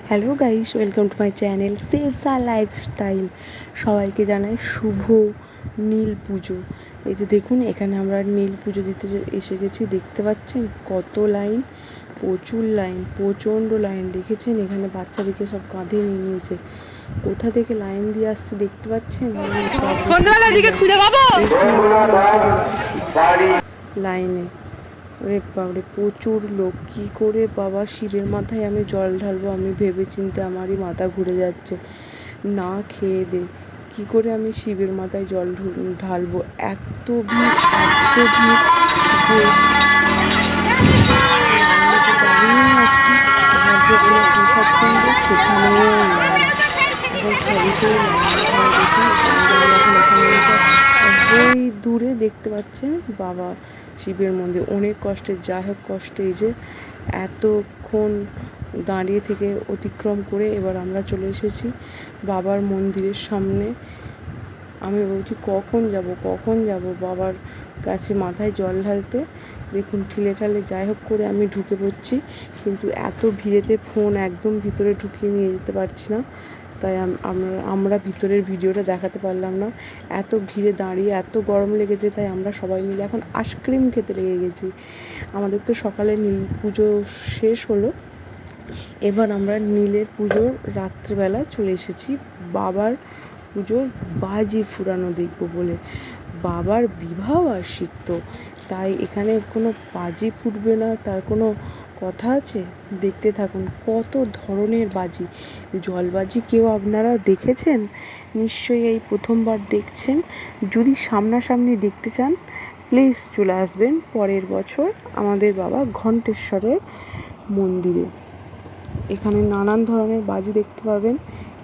Hello guys, welcome to my channel সেভস আর lifestyle. সবাইকে জানাই শুভ নীল পুজো। এই যে দেখুন, এখানে আমরা নীল পুজো দিতে এসে গেছি। দেখতে পাচ্ছেন কত লাইন, প্রচুর লাইন, প্রচণ্ড লাইন। দেখেছেন এখানে বাচ্চাদেরকে সব কাঁধে নিয়ে নিয়েছে। কোথা থেকে লাইন দিয়ে আসছে দেখতে পাচ্ছেন। এখানে আমরা এসেছি লাইনে। ওরে বাবারে, প্রচুর লোক। কী করে বাবা শিবের মাথায় আমি জল ঢালবো, আমি ভেবে চিন্তে আমারই মাথা ঘুরে যাচ্ছে। না খেয়ে দে কী করে আমি শিবের মাথায় জল ঢালবো। এত ভিড়, এত ভিড় যে লাইনে যে দাঁড়িয়ে আছি। এবার যেগুলো প্রসাদ কিনবো সেখানেও লাইন, এখন সবইতেই লাইন। এখানে দেখুন, এখন এখানে এসে ওই দূরে দেখতে পাচ্ছেন বাবা শিবের মন্দির। অনেক কষ্টে, যাই হোক কষ্টে এই যে এতক্ষণ দাঁড়িয়ে থেকে অতিক্রম করে এবার আমরা চলে এসেছি বাবার মন্দিরের সামনে। আমি বলছি কখন যাব বাবার কাছে মাথায় জল ঢালতে। দেখুন ঠিলে ঠালে যাই হোক করে আমি ঢুকে পড়ছি, কিন্তু এত ভিড়েতে ফোন একদম ভিতরে ঢুকিয়ে নিয়ে যেতে পারছি না, তাই আমরা ভিতরের ভিডিওটা দেখাতে পারলাম না। এত ভিড়ে দাঁড়িয়ে এত গরম লেগেছে, তাই আমরা সবাই মিলে এখন আইসক্রিম খেতে লেগে গেছি। আমাদের তো সকালে নীল পুজো শেষ হলো, এবার আমরা নীলের পুজোর রাত্রিবেলা চলে এসেছি বাবার পুজোর বাজি ফুরানো দেখব বলে। বাবার বিবাহ বার্ষিক তো, তাই এখানে কোনো বাজি ফুটবে না তার কোনো কথা আছে। দেখতে থাকুন কত ধরনের বাজি। জলবাজি কেউ আপনারা দেখেছেন? নিশ্চয়ই এই প্রথমবার দেখছেন। যদি সামনাসামনি দেখতে চান প্লিজ চলে আসবেন পরের বছর আমাদের বাবা ঘণ্টেশ্বরের মন্দিরে। এখানে নানান ধরনের বাজি দেখতে পাবেন।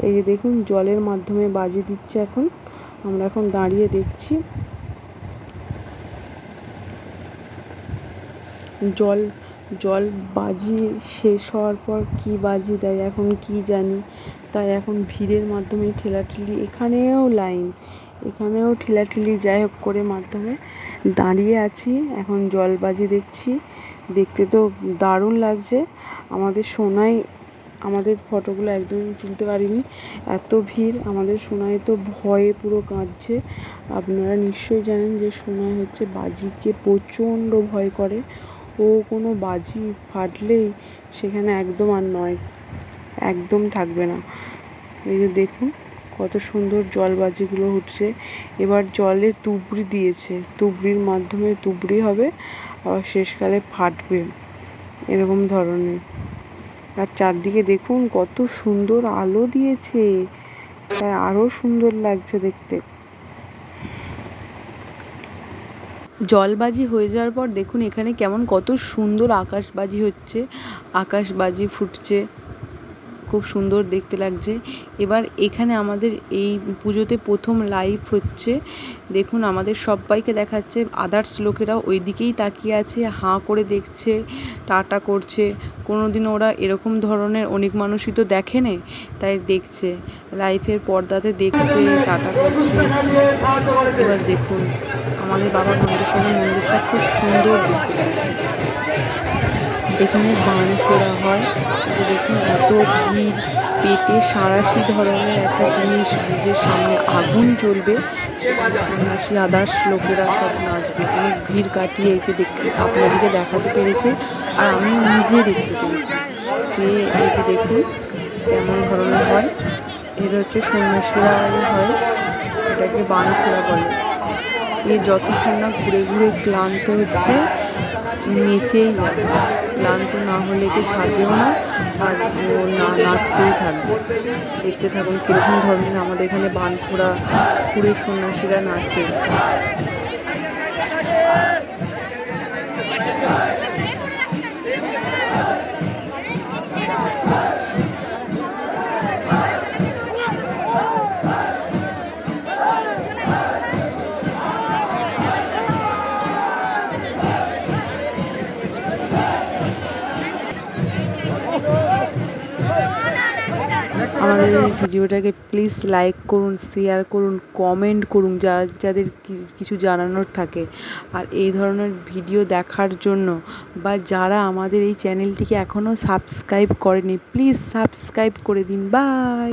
এই যে দেখুন জলের মাধ্যমে বাজি দিচ্ছে। এখন আমরা এখন দাঁড়িয়ে দেখছি। জল বাজি শেষ হওয়ার পর কি বাজি দেয় এখন কি জানি। তাই এখন ভিড়ের মাধ্যমে ঠেলাঠেলি, এখানেও লাইন, এখানেও ঠেলাঠেলি যাই হোক করে মাধ্যমে দাঁড়িয়ে আছি। এখন জলবাজি দেখছি, দেখতে তো দারুণ লাগছে। আমাদের সোনাই আমাদের ফটোগুলো একদমই তুলতে পারিনি, এত ভিড়। আমাদের সোনাই তো ভয়ে পুরো কাঁদছে। আপনারা নিশ্চয়ই জানেন যে সোনাই হচ্ছে বাজিকে প্রচণ্ড ভয় করে। ও কোনো বাজি ফাটলেই সেখানে একদম আর নয়, একদম থাকবে না। এই যে দেখুন কত সুন্দর জলবাজিগুলো উঠছে। এবার জলে তুবড়ি দিয়েছে, তুবড়ির মাধ্যমে তুবড়ি হবে, আবার শেষকালে ফাটবে এরকম ধরনের। আর চারদিকে দেখুন কত সুন্দর আলো দিয়েছে, তাই আরও সুন্দর লাগছে দেখতে। জলবাজি হয়ে যাওয়ার পর দেখুন এখানে কেমন কত সুন্দর আকাশবাজি হচ্ছে, আকাশবাজি ফুটছে, খুব সুন্দর দেখতে লাগছে। এবার এখানে আমাদের এই পুজোতে প্রথম লাইভ হচ্ছে। দেখুন আমাদের সবাইকে দেখাচ্ছে, আদার্স লোকেরাও ওই দিকেই তাকিয়ে আছে, হাঁ করে দেখছে, টাটা করছে। কোনো দিন ওরা এরকম ধরনের অনেক মানুষই তো দেখেনি, তাই দেখছে, লাইভের পর্দাতে দেখছে, টাটা করছে। এবার দেখুন আমাদের বাবা ঘণ্টেশ্বরের মন্দিরটা খুব সুন্দর দেখতে লাগছে। এখানে বান ফোড়া হয়। দেখুন এত ভিড়, পেটে সাঁড়াশি ধরনের একটা জিনিস, যে সামনে আগুন জ্বলবে, সেখানে সন্ন্যাসী আদার্স লোকেরা সব নাচবে। অনেক ভিড় কাটিয়ে এই যে আপনাদেরকে দেখাতে পেরেছে, আর আমি নিজে দেখতে পেরেছি। এই যে দেখুন কেমন ধরনের হয়। এটা হচ্ছে সন্ন্যাসীরাই হয়, এটাকে বান ফোড়া বলে। যতক্ষণ না ঘুরে ঘুরে ক্লান্ত হচ্ছে নেচেই যাবে, ক্লান্ত না হলে কি ছাড়বেও না, আর নাচতেই থাকবে। দেখতে থাকুন কীরকম ধরনের আমাদের এখানে বান ফোড়া ঘুরে সন্ন্যাসীরা নাচে। আমাদের এই ভিডিওটাকে প্লিজ লাইক করুন, শেয়ার করুন, কমেন্ট করুন যাদের কিছু জানানোর থাকে। আর এই ধরনের ভিডিও দেখার জন্য বা যারা আমাদের এই চ্যানেলটিকে এখনও সাবস্ক্রাইব করেনি, প্লিজ সাবস্ক্রাইব করে দিন। বাই।